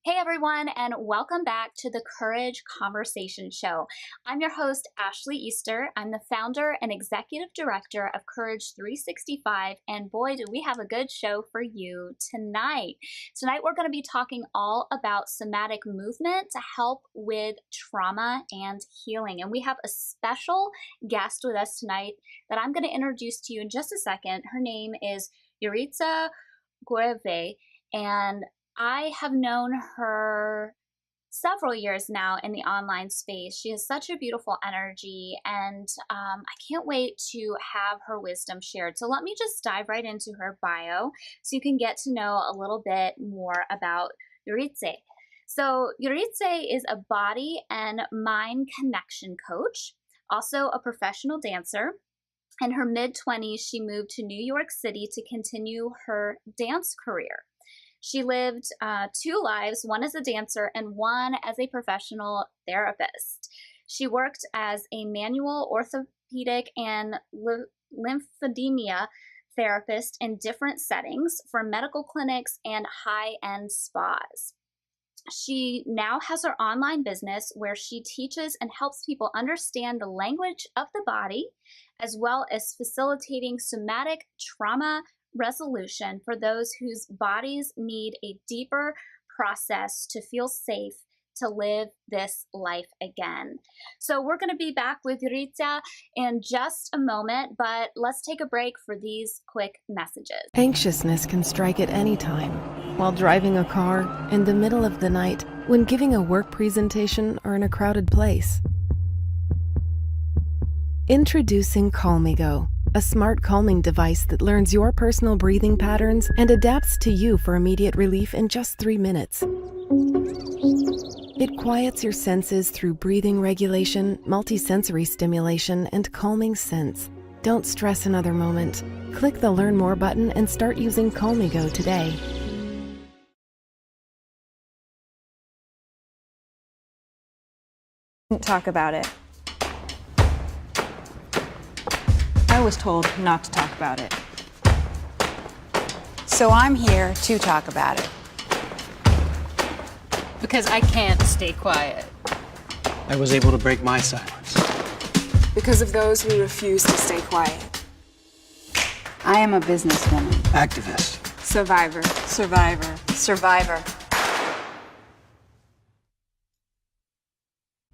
Hey everyone, and welcome back to the Courage Conversation Show. I'm your host, Ashley Easter. I'm the founder and executive director of Courage 365, and boy, do we have a good show for you tonight. Tonight, we're going to be talking all about somatic movement to help with trauma and healing. And we have a special guest with us tonight that I'm going to introduce to you in just a second. Her name is Yuritzi Govea, and I have known her several years now in the online space. She has such a beautiful energy, and I can't wait to have her wisdom shared. So let me just dive right into her bio so you can get to know a little bit more about Yuritzi. So Yuritzi is a body and mind connection coach, also a professional dancer. In her mid-20s, she moved to New York City to continue her dance career. She lived two lives, one as a dancer and one as a professional therapist. She worked as a manual orthopedic and lymphedema therapist in different settings for medical clinics and high-end spas. She now has her online business where she teaches and helps people understand the language of the body, as well as facilitating somatic trauma resolution for those whose bodies need a deeper process to feel safe to live this life again. So we're going to be back with Yuritzi in just a moment, but let's take a break for these quick messages. Anxiousness can strike at any time, while driving a car, in the middle of the night, when giving a work presentation, or in a crowded place. Introducing Calmigo, a smart calming device that learns your personal breathing patterns and adapts to you for immediate relief in just 3 minutes. It quiets your senses through breathing regulation, multisensory stimulation, and calming scents. Don't stress another moment. Click the Learn More button and start using Calmigo today. Talk about it. I was told not to talk about it. So I'm here to talk about it. Because I can't stay quiet. I was able to break my silence. Because of those who refuse to stay quiet. I am a businesswoman. Activist. Survivor. Survivor. Survivor.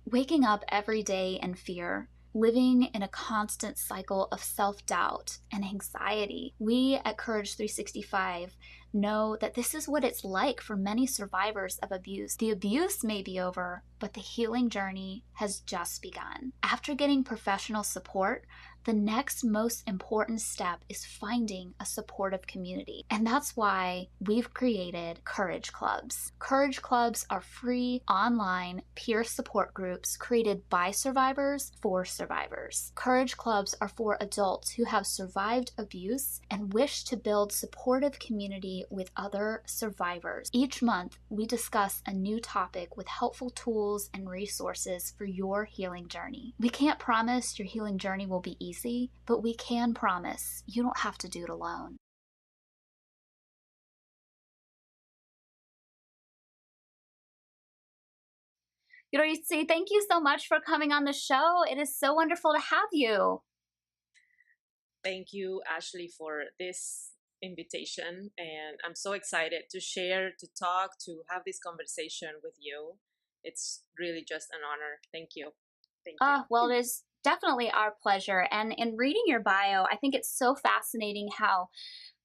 Waking up every day in fear, living in a constant cycle of self-doubt and anxiety. We at Courage 365 know that this is what it's like for many survivors of abuse. The abuse may be over, but the healing journey has just begun. After getting professional support, the next most important step is finding a supportive community. And that's why we've created Courage Clubs. Courage Clubs are free online peer support groups created by survivors for survivors. Courage Clubs are for adults who have survived abuse and wish to build supportive community with other survivors. Each month, we discuss a new topic with helpful tools and resources for your healing journey. We can't promise your healing journey will be easy, but we can promise you don't have to do it alone. Yuritzi, thank you so much for coming on the show. It is so wonderful to have you. Thank you, Ashley, for this invitation. And I'm so excited to share, to talk, to have this conversation with you. It's really just an honor. Thank you. Thank you. Well, it is definitely our pleasure. And in reading your bio, I think it's so fascinating how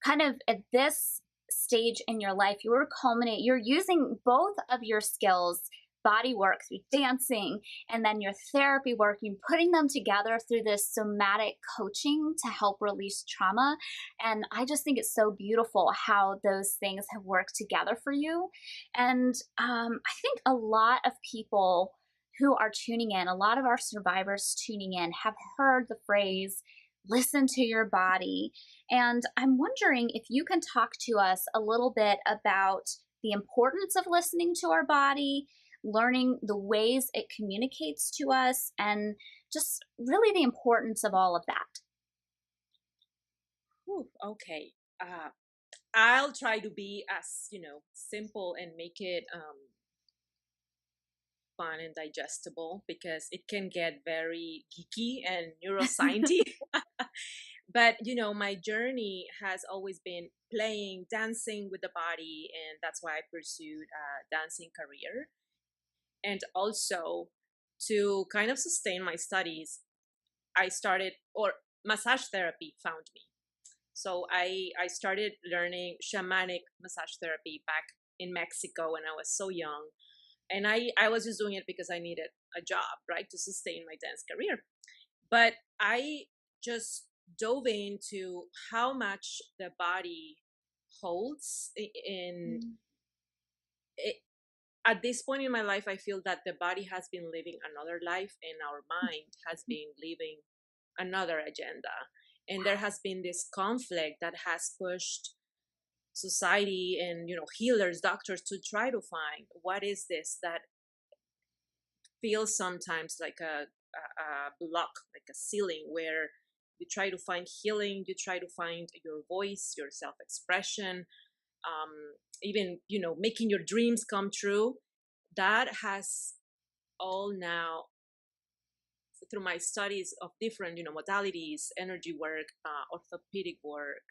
kind of at this stage in your life, you're using both of your skills, body work through dancing, and then your therapy work, you're putting them together through this somatic coaching to help release trauma. And I just think it's so beautiful how those things have worked together for you. And I think a lot of people who are tuning in, a lot of our survivors tuning in, have heard the phrase, listen to your body. And I'm wondering if you can talk to us a little bit about the importance of listening to our body, learning the ways it communicates to us, and just really the importance of all of that. Okay. I'll try to be as, simple and make it fun and digestible because it can get very geeky and neuroscientific. But my journey has always been playing, dancing with the body, and that's why I pursued a dancing career. And also, to kind of sustain my studies, I started, or massage therapy found me. So I started learning shamanic massage therapy back in Mexico when I was so young. And I was just doing it because I needed a job, right, to sustain my dance career. But I just dove into how much the body holds at this point in my life. I feel that the body has been living another life and our mind has been living another agenda. And there has been this conflict that has pushed society and healers, doctors, to try to find what is this that feels sometimes like a block, like a ceiling, where you try to find healing, you try to find your voice, your self-expression, even making your dreams come true. That has all now, through my studies of different modalities, energy work, orthopedic work,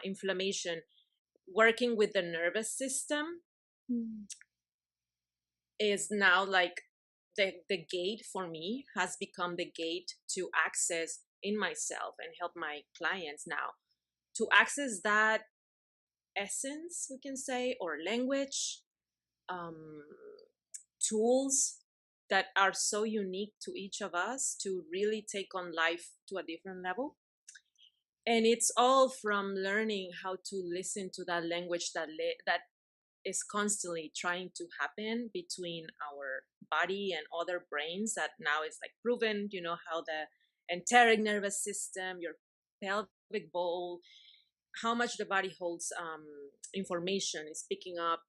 inflammation, working with the nervous system, is now like the gate for me, has become the gate to access in myself and help my clients now to access that essence, we can say, or language, tools that are so unique to each of us to really take on life to a different level. And it's all from learning how to listen to that language that is constantly trying to happen between our body and other brains, that now is like proven, how the enteric nervous system, your pelvic bowl, how much the body holds information, is picking up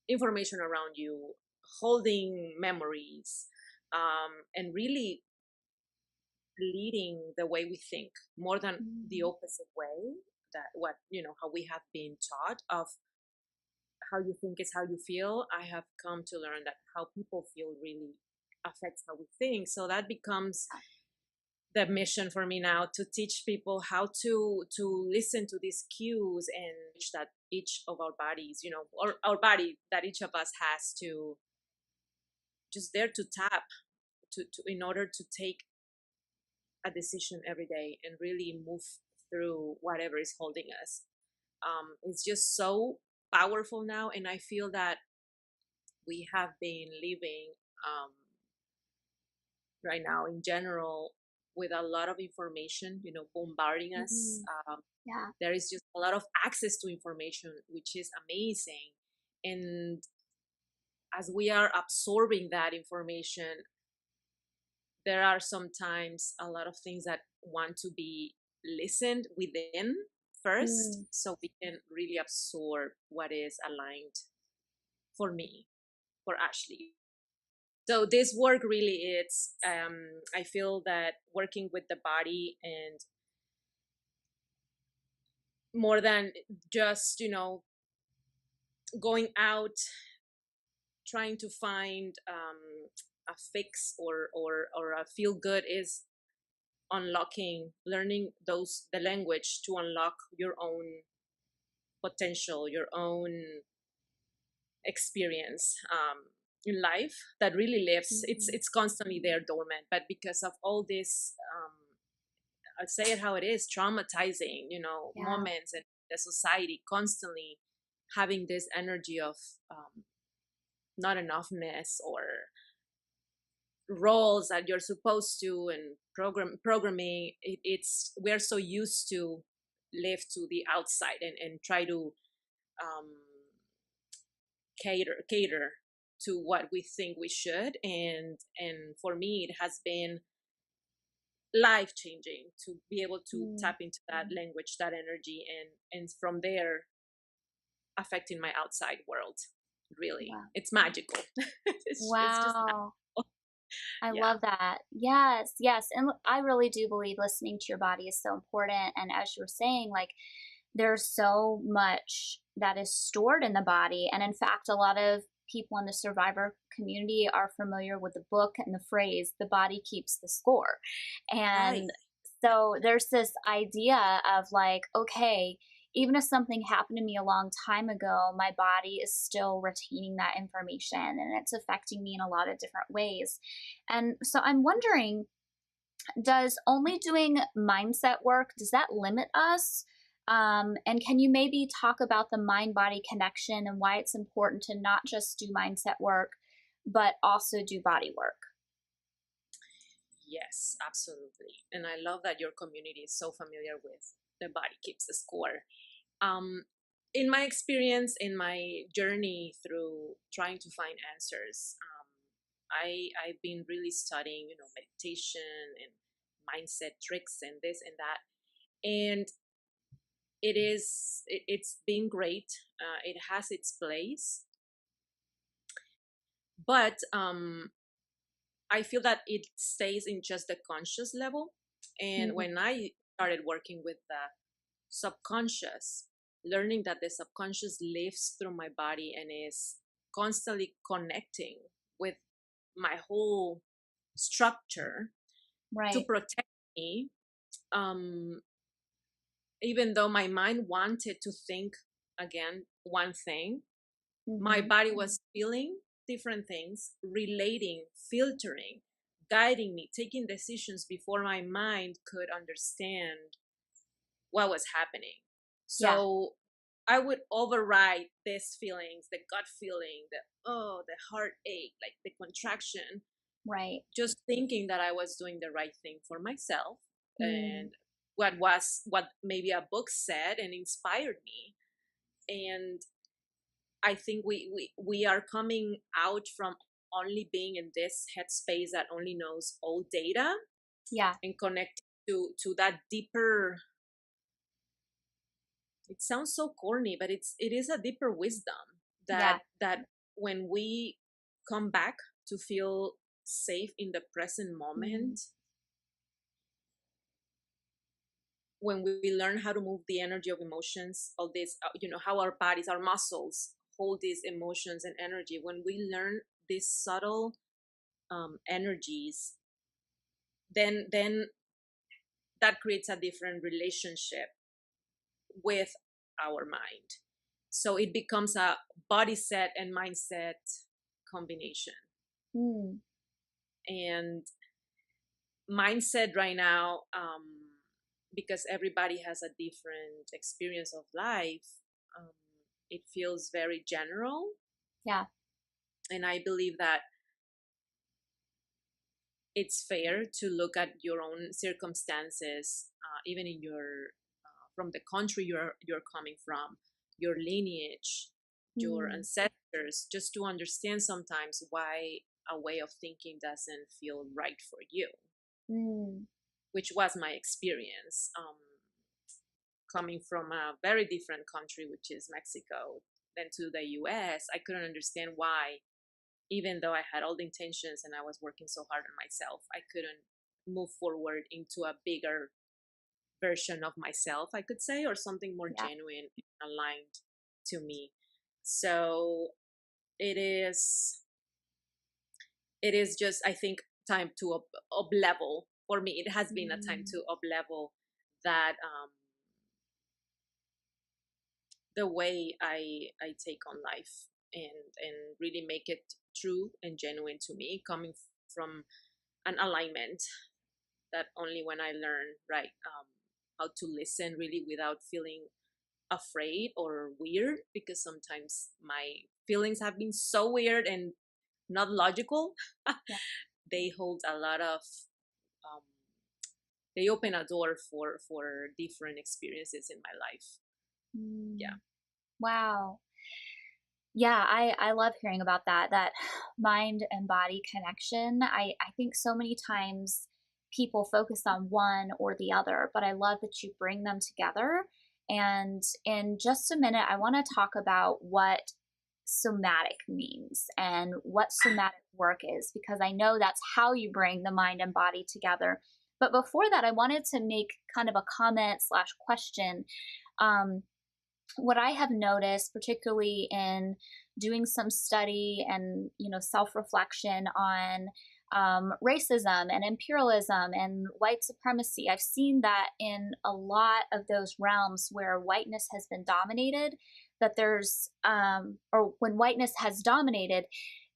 information around you, holding memories, and really leading the way we think more than the opposite way, that what how we have been taught of how you think is how you feel. I have come to learn that how people feel really affects how we think. So that becomes the mission for me now, to teach people how to listen to these cues, and that each of our bodies, or our body, that each of us has to just dare to tap to in order to take a decision every day and really move through whatever is holding us. It's just so powerful now, and I feel that we have been living right now in general with a lot of information, bombarding us. Yeah. There is just a lot of access to information, which is amazing. And as we are absorbing that information, there are sometimes a lot of things that want to be listened within first, so we can really absorb what is aligned for me, for Ashley. So this work really is, I feel that working with the body, and more than just, going out trying to find a fix or a feel good, is learning the language to unlock your own potential, your own experience in life that really lives. It's constantly there dormant, but because of all this, I'll say it how it is, traumatizing, moments, and the society constantly having this energy of not enoughness, or roles that you're supposed to, and programming. We're so used to live to the outside and try to cater to what we think we should. And for me, it has been life changing to be able to tap into that language, that energy, and from there affecting my outside world. Really, it's magical. It's just Wow. I love that. Yes, yes. And I really do believe listening to your body is so important. And as you were saying, like, there's so much that is stored in the body. And in fact, a lot of people in the survivor community are familiar with the book and the phrase, the body keeps the score. Right. And so there's this idea of like, okay, even if something happened to me a long time ago, my body is still retaining that information and it's affecting me in a lot of different ways. And so I'm wondering, does only doing mindset work, does that limit us? And can you maybe talk about the mind body connection and why it's important to not just do mindset work, but also do body work? Yes, absolutely. And I love that your community is so familiar with the body keeps the score. Um, in my experience, in my journey through trying to find answers, I've been really studying, meditation and mindset tricks and this and that. And it's been great. It has its place, but I feel that it stays in just the conscious level. And Mhm. when I started working with the subconscious, learning that the subconscious lives through my body and is constantly connecting with my whole structure to Right. protect me, um, even though my mind wanted to think again one thing, my Hmm. body was feeling different things, relating, filtering, guiding me, taking decisions before my mind could understand what was happening. Yeah. So I would override these feelings, the gut feeling, the heartache, like the contraction, Right. just thinking that I was doing the right thing for myself Mm. and what maybe a book said and inspired me. And I think we are coming out from only being in this headspace that only knows all data Yeah. and connect to that deeper. It sounds so corny, but it is a deeper wisdom Yeah. that when we come back to feel safe in the present Mm. moment, when we learn how to move the energy of emotions, all this, how our bodies, our muscles hold these emotions and energy. When we learn these subtle energies, then that creates a different relationship with our mind. So it becomes a body set and mindset combination. Mm. And mindset right now, because everybody has a different experience of life, um, it feels very general. Yeah. And I believe that it's fair to look at your own circumstances, even in your from the country you're coming from, your lineage, your Mm. ancestors, just to understand sometimes why a way of thinking doesn't feel right for you, Mm. which was my experience. Coming from a very different country, which is Mexico, then to the US, I couldn't understand why, even though I had all the intentions and I was working so hard on myself, I couldn't move forward into a bigger version of myself, I could say, or something more Yeah. genuine and aligned to me. So it is it is just, I think, time to up level for me. It has been a time Mm. to up level that the way I take on life and really make it true and genuine to me, coming from an alignment that only when I learn right how to listen really without feeling afraid or weird, because sometimes my feelings have been so weird and not logical. Yeah. They hold a lot of um, they open a door for different experiences in my life. Yeah. Mm. Wow. Yeah, I love hearing about that mind and body connection. I think so many times people focus on one or the other, but I love that you bring them together. And in just a minute, I want to talk about what somatic means and what somatic work is, because I know that's how you bring the mind and body together. But before that, I wanted to make kind of a comment slash question. Um, what I have noticed, particularly in doing some study and self-reflection on racism and imperialism and white supremacy, I've seen that in a lot of those realms where whiteness has been dominated, that there's or when whiteness has dominated,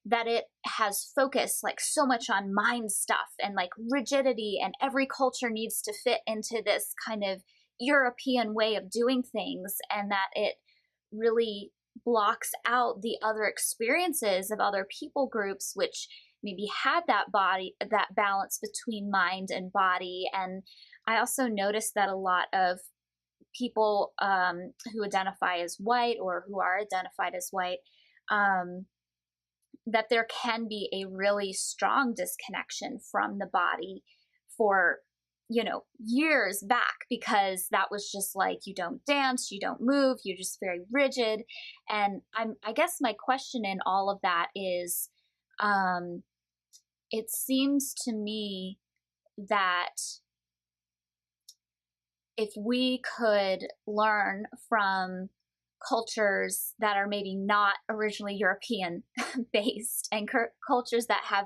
that it has focused like so much on mind stuff and like rigidity, and every culture needs to fit into this kind of European way of doing things, and that it really blocks out the other experiences of other people groups which maybe had that balance between mind and body. And I also noticed that a lot of people who identify as white or who are identified as white, um, that there can be a really strong disconnection from the body for years back, because that was just like, you don't dance, you don't move, you're just very rigid. And I guess my question in all of that is, it seems to me that if we could learn from cultures that are maybe not originally European based, and cultures that have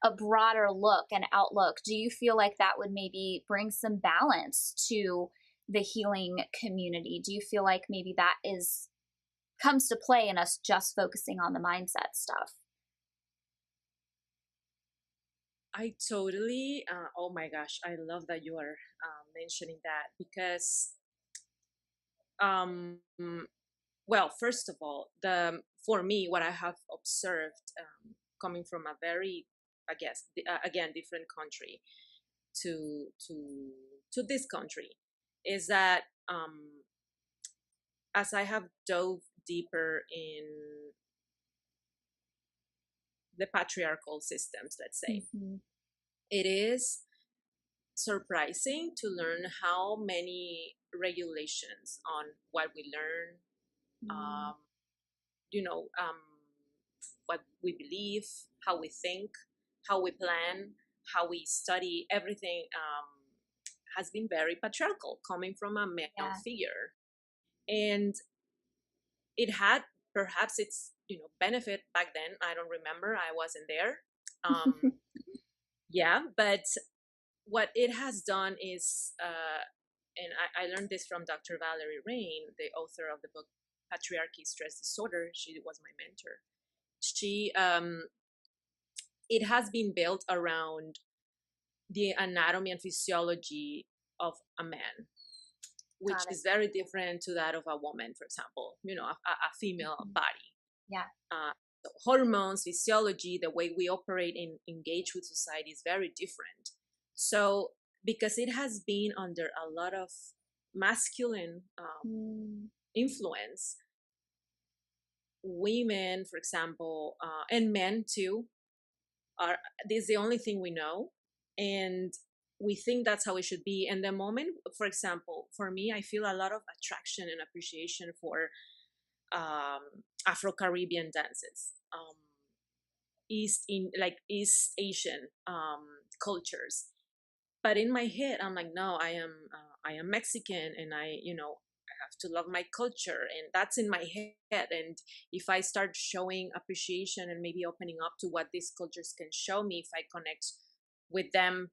a broader look and outlook, do you feel like that would maybe bring some balance to the healing community? Do you feel like maybe that comes to play in us just focusing on the mindset stuff? I totally, oh my gosh, I love that you are mentioning that, because, um, well, first of all, for me, what I have observed, coming from a very, I guess, again, different country to to to this country, is that, as I have dove deeper in the patriarchal systems, let's say, Mm-hmm. it is surprising to learn how many regulations on what we learn, Mm-hmm. um, you know, what we believe, how we think, how we plan, how we study, everything has been very patriarchal, coming from a male Yeah. figure. And it had perhaps its benefit back then. I don't remember, I wasn't there. Yeah, but what it has done is, and I learned this from Dr. Valerie Rain, the author of the book Patriarchy, Stress Disorder. She was my mentor. She It has been built around the anatomy and physiology of a man, which Got it. is very different to that of a woman, for example, a female Mhm. body. Yeah. So hormones, physiology, the way we operate and engage with society is very different. So, because it has been under a lot of masculine Mm. influence, women, for example, and men too, are this is the only thing we know, and we think that's how it should be. And the moment, for example, for me, I feel a lot of attraction and appreciation for Afro-Caribbean dances, East Asian cultures. But in my head, I'm like, no, I am Mexican, and I have to love my culture, and that's in my head. And if I start showing appreciation and maybe opening up to what these cultures can show me, if I connect with them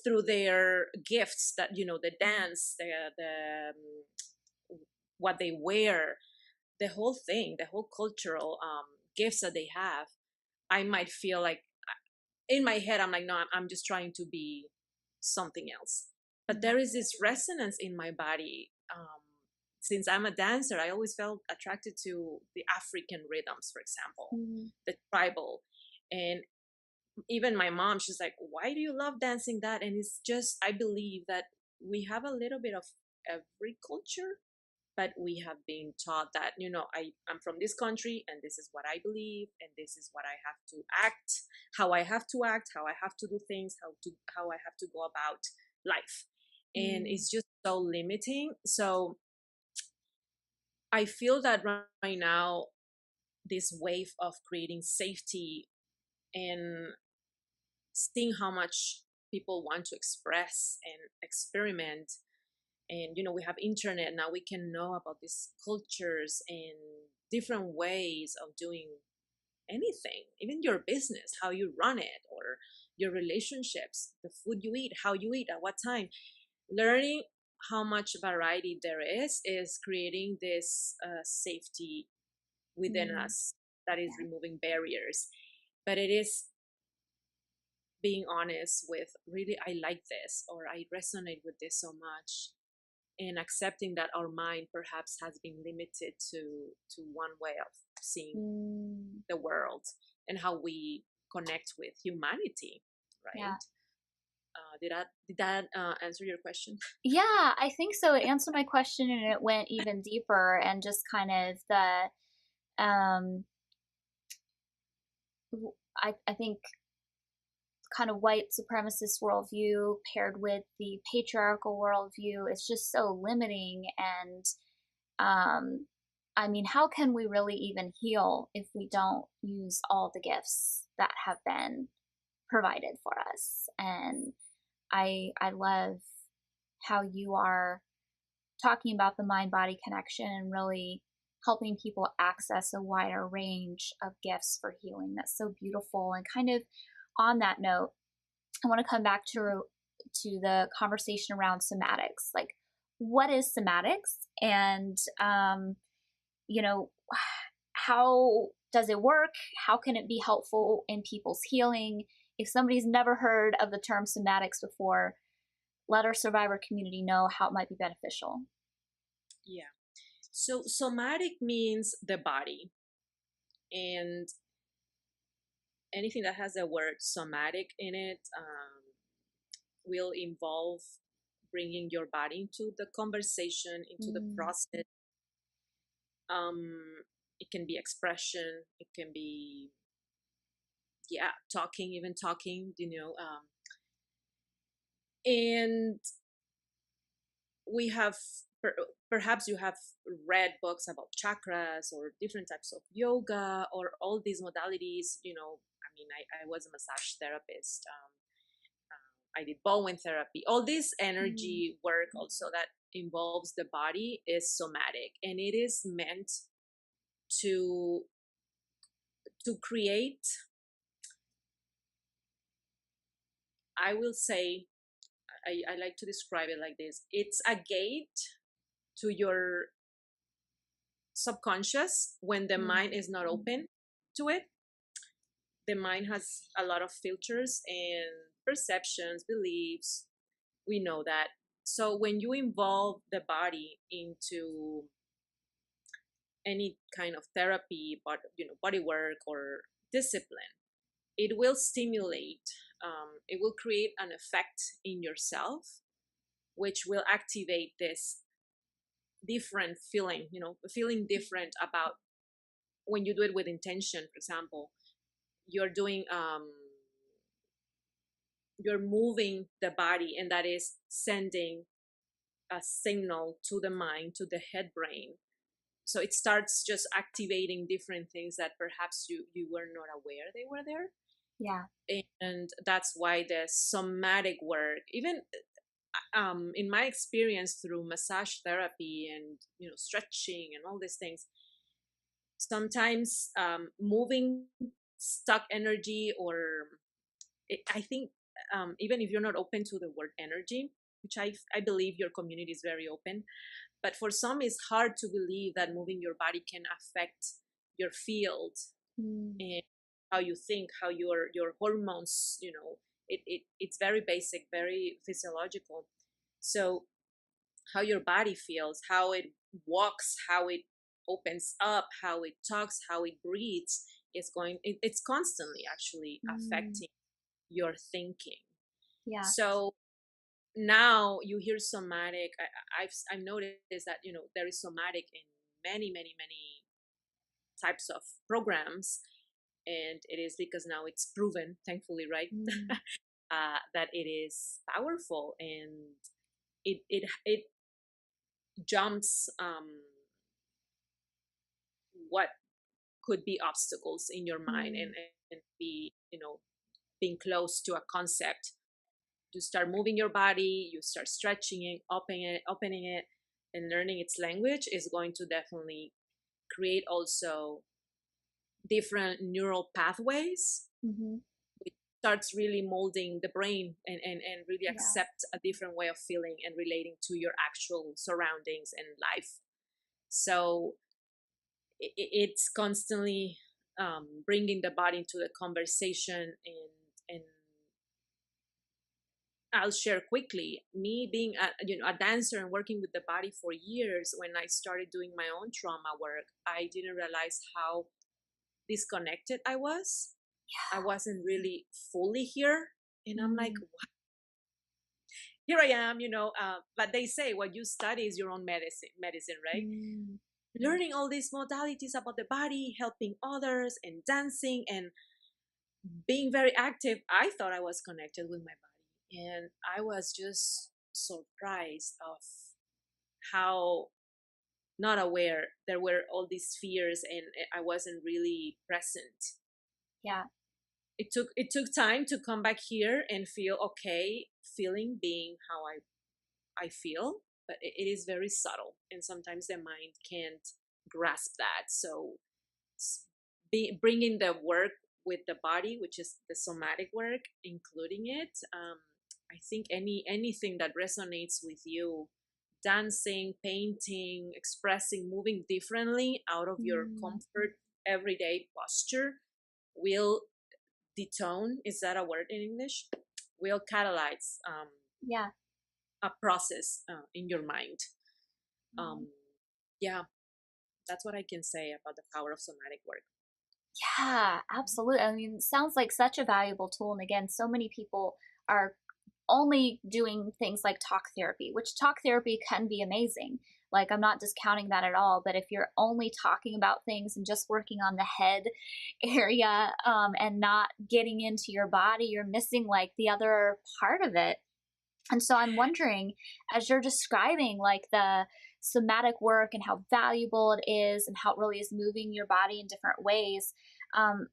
through their gifts, that the dance, what they wear, the whole thing, the whole cultural gifts that they have, I might feel like, in my head, I'm like, no, I'm just trying to be something else. But there is this resonance in my body. Since I'm a dancer, I always felt attracted to the African rhythms, for example, Mm. the tribal. And even my mom, she's like, why do you love dancing that? And it's just, I believe that we have a little bit of every culture, but we have been taught that, I'm from this country, and this is what I believe, and this is what I have to act, how I have to act, how I have to do things, how I have to go about life. And Mm. it's just so limiting. So I feel that right now, this wave of creating safety and seeing how much people want to express and experiment, And we have internet now, we can know about these cultures and different ways of doing anything, even your business, how you run it, or your relationships, the food you eat, how you eat, at what time. Learning how much variety there is creating this safety within us that is removing barriers. But it is being honest with, really, I like this, or I resonate with this so much, and accepting that our mind perhaps has been limited to one way of seeing the world and how we connect with humanity, right? Yeah. Did that answer your question? Yeah, I think so. It answered my question and it went even deeper, and just kind of um, I think kind of white supremacist worldview paired with the patriarchal worldview is just so limiting. And I mean, how can we really even heal if we don't use all the gifts that have been provided for us? And I love how you are talking about the mind body connection and really helping people access a wider range of gifts for healing. That's so beautiful. And kind of on that note, I want to come back to the conversation around somatics. Like, what is somatics? And you know, how does it work? How can it be helpful in people's healing? If somebody's never heard of the term somatics before, let our survivor community know how it might be beneficial. Yeah. So somatic means the body, and anything that has the word somatic in it will involve bringing your body into the conversation, into the process. It can be expression, it can be talking, even talking, and we have perhaps you have read books about chakras or different types of yoga or all these modalities. I mean, I was a massage therapist. I did Bowen therapy. All this energy work also that involves the body is somatic, and it is meant to create, I will say, I like to describe it like this: it's a gate to your subconscious when the mind is not open to it. The mind has a lot of filters and perceptions, beliefs. We know that. So when you involve the body into any kind of therapy, but body work or discipline, it will stimulate. It will create an effect in yourself, which will activate this different feeling. Feeling different about when you do it with intention. For example, you're doing you're moving the body, and that is sending a signal to the mind, to the head brain. So it starts just activating different things that perhaps you were not aware they were there. Yeah. And that's why the somatic work, even in my experience through massage therapy and stretching and all these things, sometimes moving stuck energy, or I think even if you're not open to the word energy, which I believe your community is very open, but for some it's hard to believe that moving your body can affect your field and how you think, how your hormones, it's very basic, very physiological. So how your body feels, how it walks, how it opens up, how it talks, how it breathes, it's constantly actually affecting your thinking. Yeah. So now you hear somatic. I've noticed that there is somatic in many types of programs, and it is because now it's proven, thankfully, right, that it is powerful, and it jumps what could be obstacles in your mind, and be being close to a concept You start moving your body, you start stretching it, opening it, and learning its language is going to definitely create also different neural pathways, Mm-hmm. which starts really molding the brain and really Yeah. accept a different way of feeling and relating to your actual surroundings and life. So it's constantly bringing the body into the conversation. And I'll share quickly, me being a dancer and working with the body for years. When I started doing my own trauma work, I didn't realize how disconnected I was. I wasn't really fully here. And I'm like, what? Here I am, but they say what you study is your own medicine, right? Mm. Learning all these modalities about the body, helping others, and dancing and being very active, I thought I was connected with my body. And I was just surprised of how not aware there were all these fears, and I wasn't really present. Yeah. It took time to come back here and feel okay, feeling being how I feel, but it is very subtle, and sometimes the mind can't grasp that. So bringing the work with the body, which is the somatic work, including it, I think anything that resonates with you, dancing, painting, expressing, moving differently out of your comfort everyday posture will detone, is that a word in English, will catalyze Yeah. a process in your mind. Yeah, that's what I can say about the power of somatic work. Yeah, absolutely. I mean, it sounds like such a valuable tool. And again, so many people are only doing things like talk therapy, which talk therapy can be amazing. Like, I'm not discounting that at all. But if you're only talking about things and just working on the head area and not getting into your body, you're missing like the other part of it. And so I'm wondering, as you're describing like the somatic work and how valuable it is and how it really is moving your body in different ways,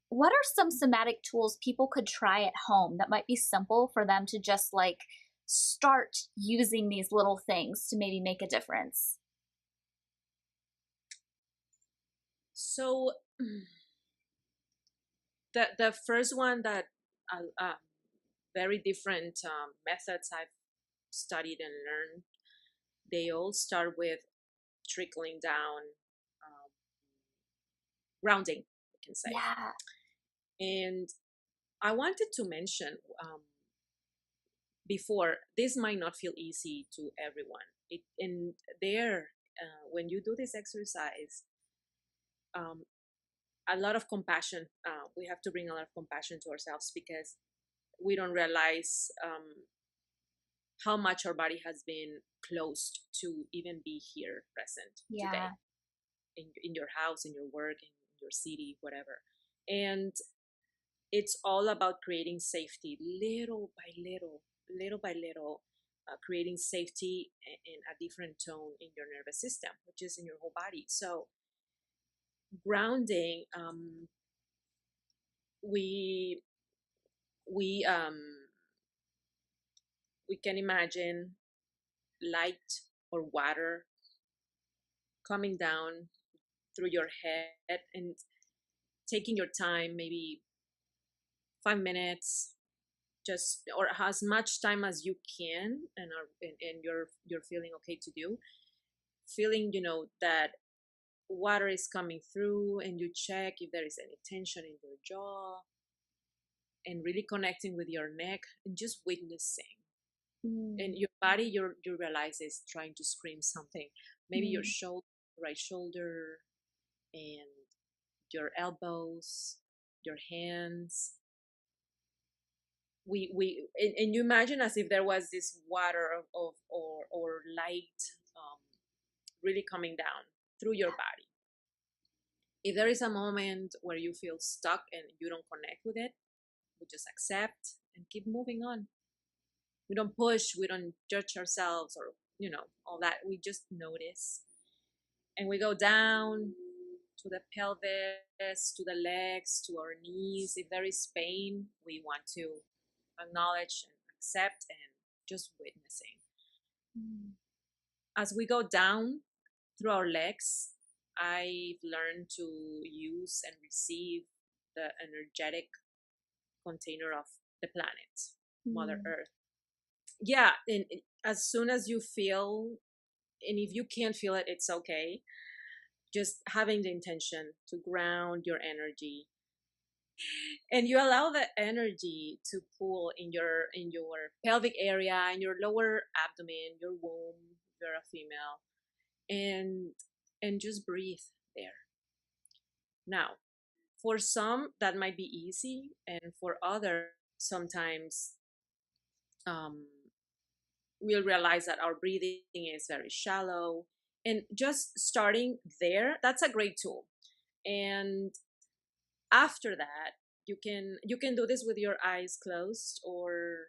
what are some somatic tools people could try at home that might be simple for them to just like start using these little things to maybe make a difference? So the first one that very different methods I've studied and learned, they all start with trickling down, um, grounding, we can say. Yeah. And I wanted to mention before, this might not feel easy to everyone. When you do this exercise, um, a lot of compassion. We have to bring a lot of compassion to ourselves, because we don't realize how much our body has been closed to even be here present today, Yeah. in your house, in your work, in your city, whatever. And it's all about creating safety, little by little, creating safety in a different tone in your nervous system, which is in your whole body. So grounding, we we um we can imagine light or water coming down through your head, and taking your time, maybe 5 minutes, just, or as much time as you can, and you're feeling okay to do, feeling that water is coming through, and you check if there is any tension in your jaw, and really connecting with your neck and just witnessing. And your body, you realize, is trying to scream something. Maybe your right shoulder, and your elbows, your hands. And you imagine as if there was this water or light, really coming down through your body. If there is a moment where you feel stuck and you don't connect with it, we just accept and keep moving on. We don't push, we don't judge ourselves, or all that. We just notice, and we go down to the pelvis, to the legs, to our knees. If there is pain, we want to acknowledge and accept and just witnessing. As we go down through our legs, I've learned to use and receive the energetic container of the planet, Mother Earth. Yeah, and as soon as you feel, and if you can't feel it, it's okay. Just having the intention to ground your energy, and you allow the energy to pull in your pelvic area, in your lower abdomen, your womb. If you're a female, and just breathe there. Now, for some that might be easy, and for others sometimes we'll realize that our breathing is very shallow, and just starting there, that's a great tool. And after that, you can do this with your eyes closed, or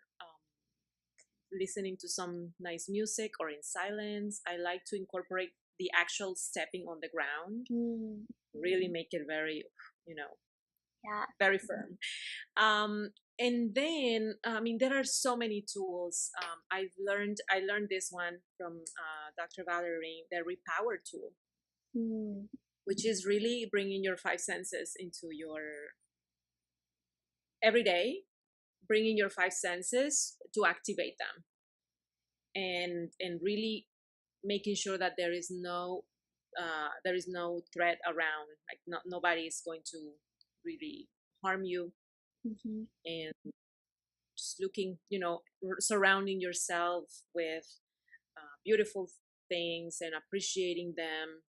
listening to some nice music, or in silence. I like to incorporate the actual stepping on the ground, really make it very, Yeah. very firm. And then, I mean, there are so many tools. I learned this one from Dr. Valerie, the Repower tool, which is really bringing your five senses into your everyday, bringing your five senses to activate them, and really making sure that there is no threat around, like nobody is going to really harm you. And just looking, surrounding yourself with beautiful things and appreciating them.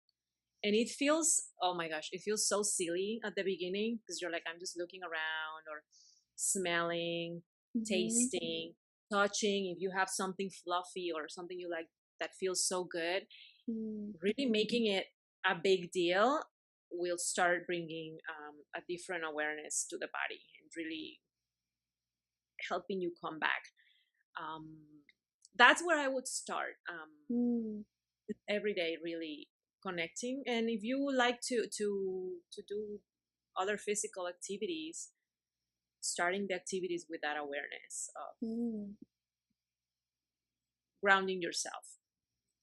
And it feels, oh my gosh, it feels so silly at the beginning, because you're like, I'm just looking around, or smelling, tasting, touching. If you have something fluffy or something you like that feels so good, really making it a big deal will start bringing a different awareness to the body, and really helping you come back. That's where I would start, with every day, really connecting. And if you like to do other physical activities, starting the activities with that awareness of grounding yourself,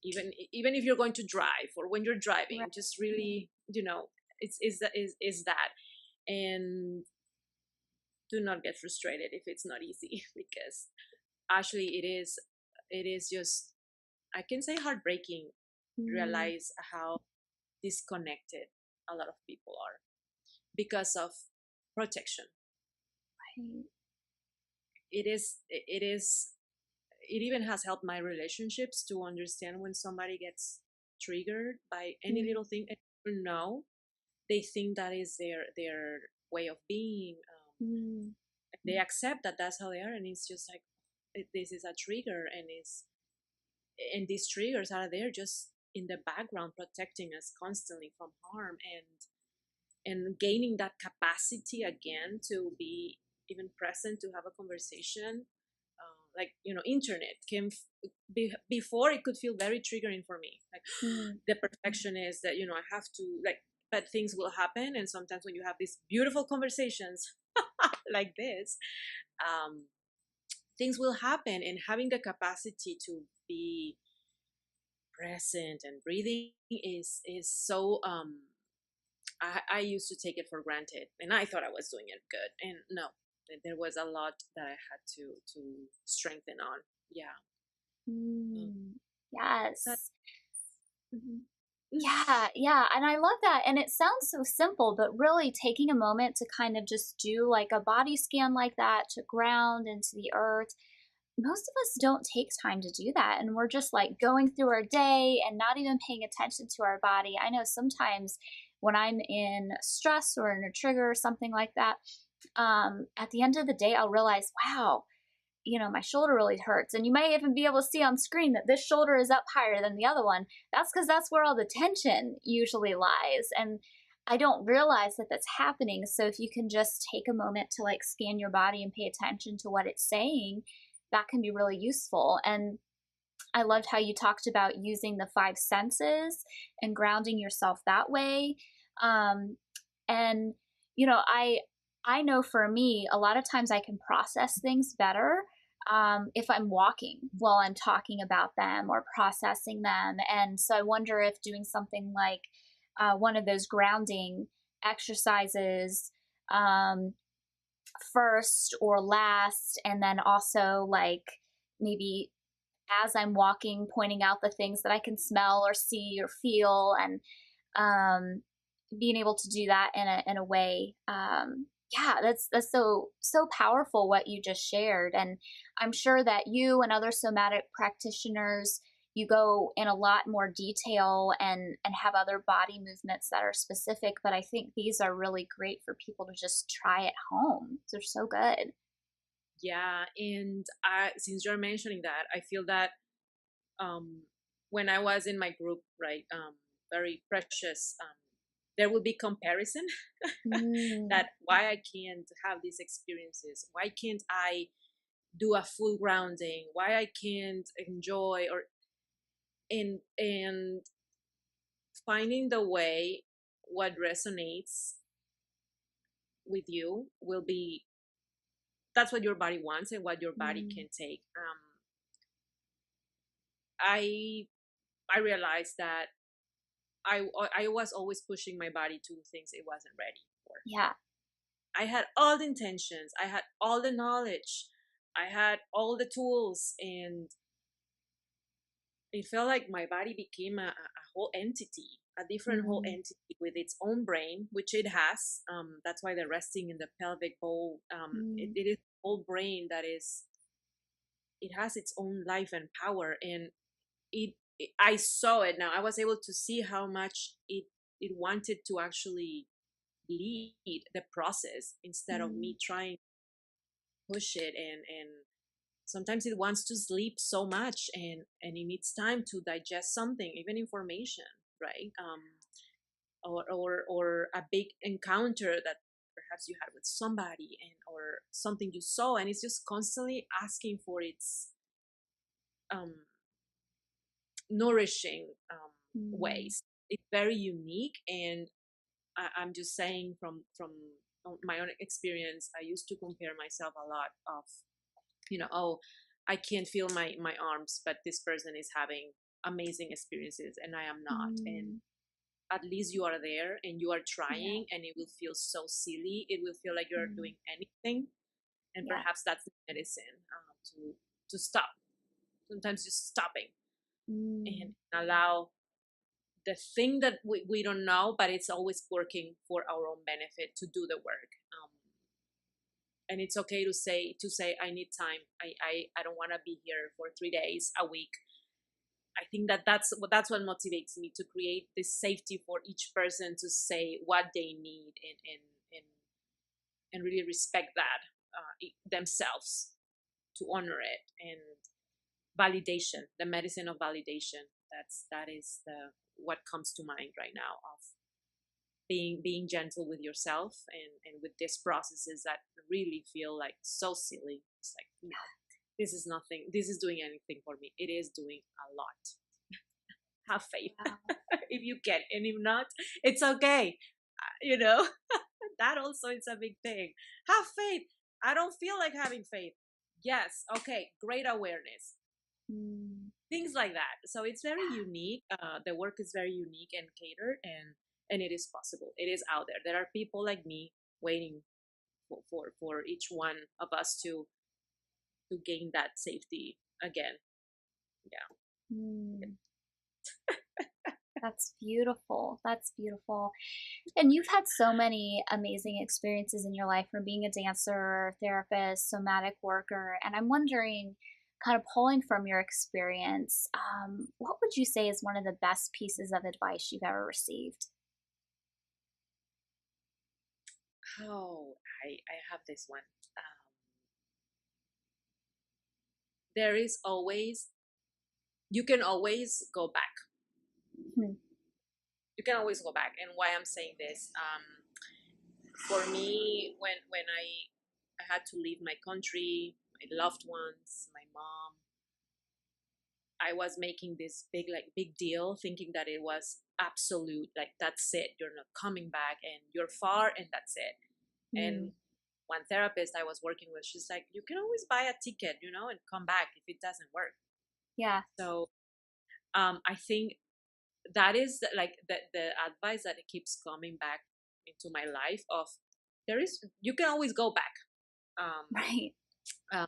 even if you're going to drive, or when you're driving, right. Just really, is that. And do not get frustrated if it's not easy, because actually it is just, I can say, heartbreaking. Realize how disconnected a lot of people are because of protection. Right. It even has helped my relationships to understand when somebody gets triggered by any little thing, and even know they think that is their way of being. They accept that that's how they are, and it's just like, this is a trigger, and these triggers are there just in the background, protecting us constantly from harm, and gaining that capacity again to be even present, to have a conversation. Like, internet came before, it could feel very triggering for me, like the perfection is that, I have to, like, bad things will happen. And sometimes when you have these beautiful conversations like this, things will happen, and having the capacity to be present and breathing is so I used to take it for granted, and I thought I was doing it good, and no, there was a lot that I had to strengthen on. Yeah. Yes. Yeah, and I love that. And it sounds so simple, but really taking a moment to kind of just do like a body scan like that, to ground into the earth. Most of us don't take time to do that, and we're just like going through our day and not even paying attention to our body. I know sometimes when I'm in stress or in a trigger or something like that, at the end of the day, I'll realize, wow, my shoulder really hurts. And you may even be able to see on screen that this shoulder is up higher than the other one. That's because that's where all the tension usually lies. And I don't realize that that's happening. So if you can just take a moment to like scan your body and pay attention to what it's saying, that can be really useful. And I loved how you talked about using the five senses and grounding yourself that way. And, I know for me, a lot of times I can process things better if I'm walking while I'm talking about them or processing them. And so I wonder if doing something like one of those grounding exercises um, first or last, and then also like maybe as I'm walking, pointing out the things that I can smell or see or feel, and um, being able to do that in a way. Yeah, that's so powerful what you just shared, and I'm sure that you and other somatic practitioners, you go in a lot more detail and have other body movements that are specific. But I think these are really great for people to just try at home. They're so good. Yeah, and since you're mentioning that, I feel that um, when I was in my group, right, very precious, there will be comparison Mm, that why I can't have these experiences, why can't I do a full grounding, why I can't enjoy, or and finding the way what resonates with you will be, that's what your body wants and what your body mm, can take. I I realized that I was always pushing my body to things it wasn't ready for. yeah. I had all the intentions, I had all the knowledge, I had all the tools, and it felt like my body became a whole entity, a different whole Mm, entity with its own brain, which it has. That's why the resting in the pelvic bowl, mm, it is a whole brain that is, it has its own life and power, and I saw it now. I was able to see how much it wanted to actually lead the process instead of mm, me trying to push it, and sometimes it wants to sleep so much, and it needs time to digest something, even information, right? Or a big encounter that perhaps you had with somebody, and or something you saw, and it's just constantly asking for its um nourishing mm, ways. It's very unique, and I'm just saying from my own experience. I used to compare myself a lot of, oh, I can't feel my arms, but this person is having amazing experiences and I am not. And mm, at least you are there and you are yeah. trying, and it will feel so silly. It will feel like you're Mm, doing anything, and yeah. perhaps that's the medicine, to stop. Sometimes just stopping and Mm, allow the thing that we don't know, but it's always working for our own benefit, to do the work. And it's okay to say I need time. I don't want to be here for 3 days a week. I think that's what motivates me to create this safety for each person to say what they need, and and really respect that, themselves, to honor it. And validation, the medicine of validation, that is the what comes to mind right now, of being gentle with yourself, and with these processes that really feel like so silly. It's like, no, this is nothing, this is doing anything for me. It is doing a lot. Have faith. wow. If you can, and if not, it's okay. you know that also is a big thing. Have faith. I don't feel like having faith. Yes, okay, great awareness, Mm, things like that. So it's very unique. The work is very unique and catered, and it is possible. It is out there. There are people like me waiting for each one of us to gain that safety again. Yeah. mm. That's beautiful. That's beautiful. And you've had so many amazing experiences in your life from being a dancer, therapist, somatic worker. And I'm wondering, kind of pulling from your experience, what would you say is one of the best pieces of advice you've ever received? Oh, I have this one. Um, there is always, you can always go back. Hmm. You can always go back. And why I'm saying this, for me, when I had to leave my country, my loved ones, my mom, I was making this big deal, thinking that it was absolute, like that's it, you're not coming back, and you're far, and that's it. And Mm. one therapist I was working with, she's like, you can always buy a ticket, and come back if it doesn't work. Yeah. So I think that is like the advice that keeps coming back into my life of you can always go back. Right. Uh,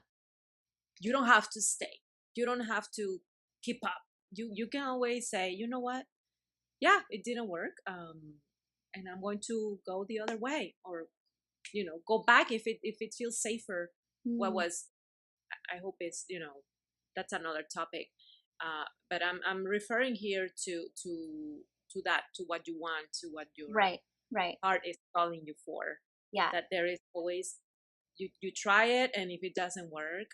you don't have to stay. You don't have to keep up. You can always say, you know what? Yeah, it didn't work. And I'm going to go the other way, or go back if it feels safer. What Mm. was I hope it's that's another topic. But I'm referring here to that, to what you want, to what your Right. Right. heart is calling you for. Yeah. That there is always you try it, and if it doesn't work,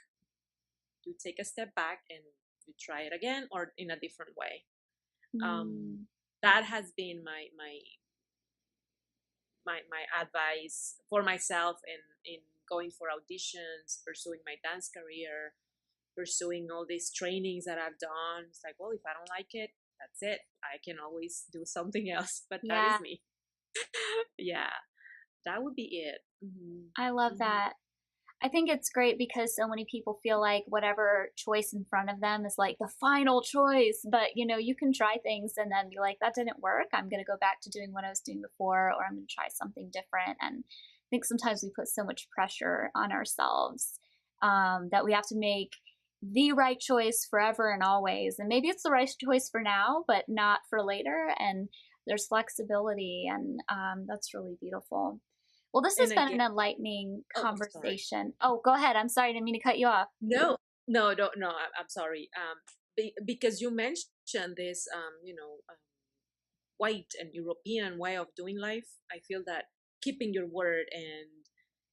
you take a step back and you try it again or in a different way. Mm. That has been my advice for myself in going for auditions, pursuing my dance career, pursuing all these trainings that I've done. It's like, well, if I don't like it, that's it. I can always do something else. But that Yeah. is me. Yeah, that would be it. Mm-hmm. I love Mm-hmm. that. I think it's great because so many people feel like whatever choice in front of them is like the final choice. But you can try things and then be like, that didn't work. I'm going to go back to doing what I was doing before, or I'm going to try something different. And I think sometimes we put so much pressure on ourselves that we have to make the right choice forever and always. And maybe it's the right choice for now, but not for later. And there's flexibility, and that's really beautiful. Well, this has And been again, an enlightening oh, I'm sorry. conversation. Oh, go ahead. I'm sorry. I didn't mean to cut you off. No, no, no, no. I'm sorry. Because you mentioned this, white and European way of doing life. I feel that keeping your word and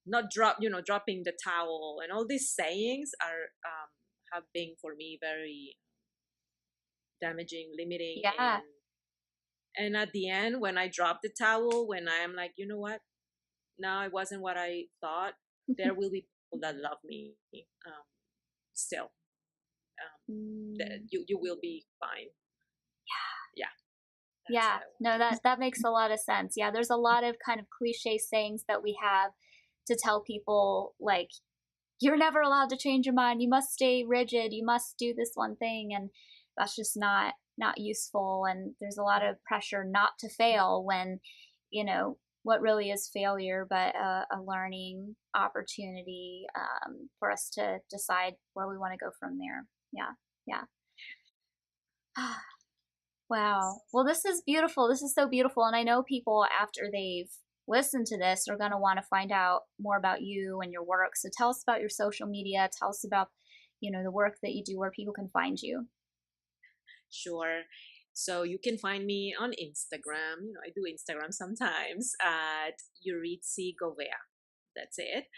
not dropping the towel and all these sayings are have been for me very damaging, limiting, Yeah. and at the end, when I drop the towel, when I am like, you know what, now it wasn't what I thought, there will be people that love me still. That Mm. you will be fine. Yeah, that's Yeah. what I want. No, that makes a lot of sense. Yeah, there's a lot of kind of cliche sayings that we have to tell people like you're never allowed to change your mind. You must stay rigid. You must do this one thing, and that's just not useful. And there's a lot of pressure not to fail when what really is failure, but a learning opportunity for us to decide where we want to go from there. Yeah, yeah. Wow. Well, this is beautiful. This is so beautiful. And I know people, after they've listened to this, are going to want to find out more about you and your work. So tell us about your social media. Tell us about, the work that you do, where people can find you. Sure. So you can find me on Instagram. I do Instagram sometimes at Yuritzi Govea. That's it.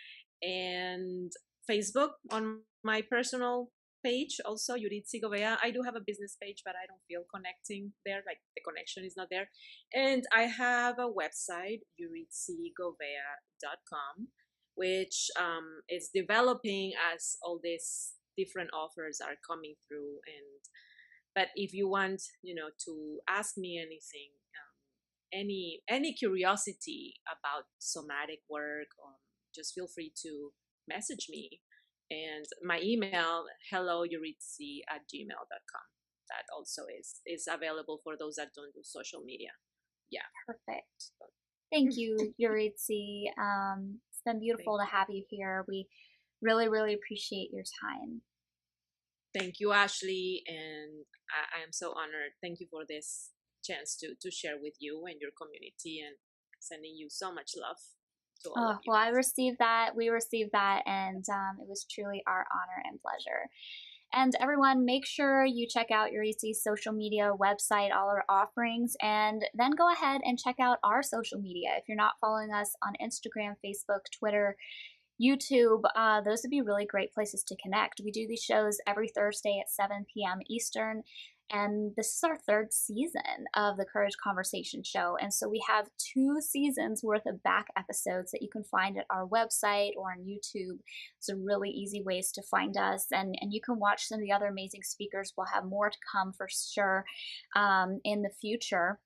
And Facebook on my personal page, also Yuritzi Govea. I do have a business page, but I don't feel connecting there. Like the connection is not there. And I have a website, yuritzigovea.com, which is developing as all these different offers are coming through. But if you want, to ask me anything, any curiosity about somatic work, just feel free to message me. And my email, helloyuritzi@gmail.com. That also is available for those that don't do social media. Yeah. Perfect. Thank you, Yuritzi. It's been beautiful to have you here. We really, really appreciate your time. Thank you, Ashley, and I am so honored. Thank you for this chance to share with you and your community, and sending you so much love to all of you. Well, I received that. We received that, and it was truly our honor and pleasure. And everyone, make sure you check out Yuritzi's social media website, all our offerings, and then go ahead and check out our social media. If you're not following us on Instagram, Facebook, Twitter, YouTube, those would be really great places to connect. We do these shows every Thursday at 7 p.m. Eastern, and this is our third season of the Courage Conversation Show. And so we have 2 seasons worth of back episodes that you can find at our website or on YouTube. So really easy ways to find us, and you can watch some of the other amazing speakers. We'll have more to come for sure in the future.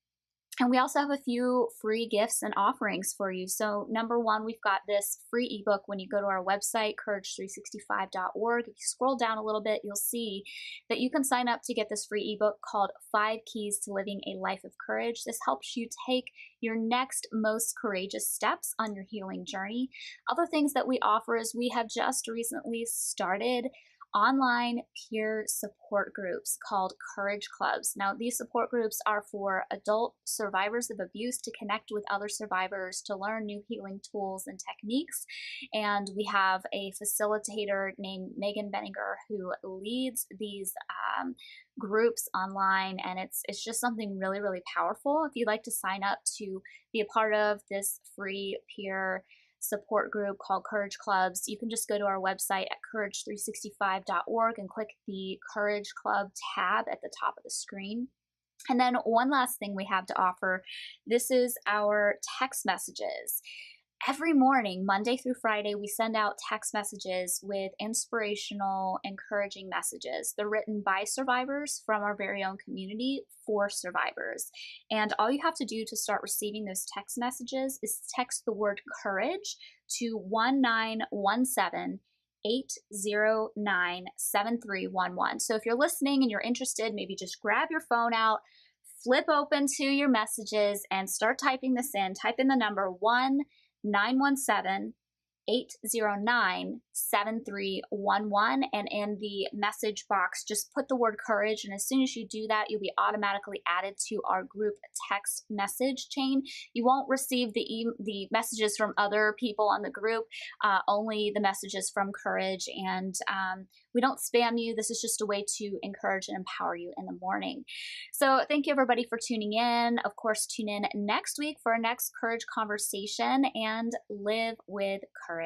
And we also have a few free gifts and offerings for you. So number one, we've got this free ebook when you go to our website, courage365.org. If you scroll down a little bit, you'll see that you can sign up to get this free ebook called 5 Keys to Living a Life of Courage. This helps you take your next most courageous steps on your healing journey. Other things that we offer is we have just recently started online peer support groups called Courage Clubs. Now, these support groups are for adult survivors of abuse to connect with other survivors, to learn new healing tools and techniques. And we have a facilitator named Megan Benninger who leads these groups online, and it's just something really, really powerful. If you'd like to sign up to be a part of this free peer support group called Courage Clubs, you can just go to our website at courage365.org and click the Courage Club tab at the top of the screen. And then one last thing we have to offer, this is our text messages. Every morning, Monday through Friday, we send out text messages with inspirational, encouraging messages. They're written by survivors from our very own community for survivors. And all you have to do to start receiving those text messages is text the word courage to 1917 809 7311. So if you're listening and you're interested, maybe just grab your phone out, flip open to your messages, and start typing this in. Type in the number 1917 809 7311, and in the message box just put the word courage, and as soon as you do that, you'll be automatically added to our group text message chain. You won't receive the messages from other people on the group, only the messages from Courage, and we don't spam you. This is just a way to encourage and empower you in the morning. So thank you everybody for tuning in. Of course, tune in next week for our next Courage conversation, and live with courage.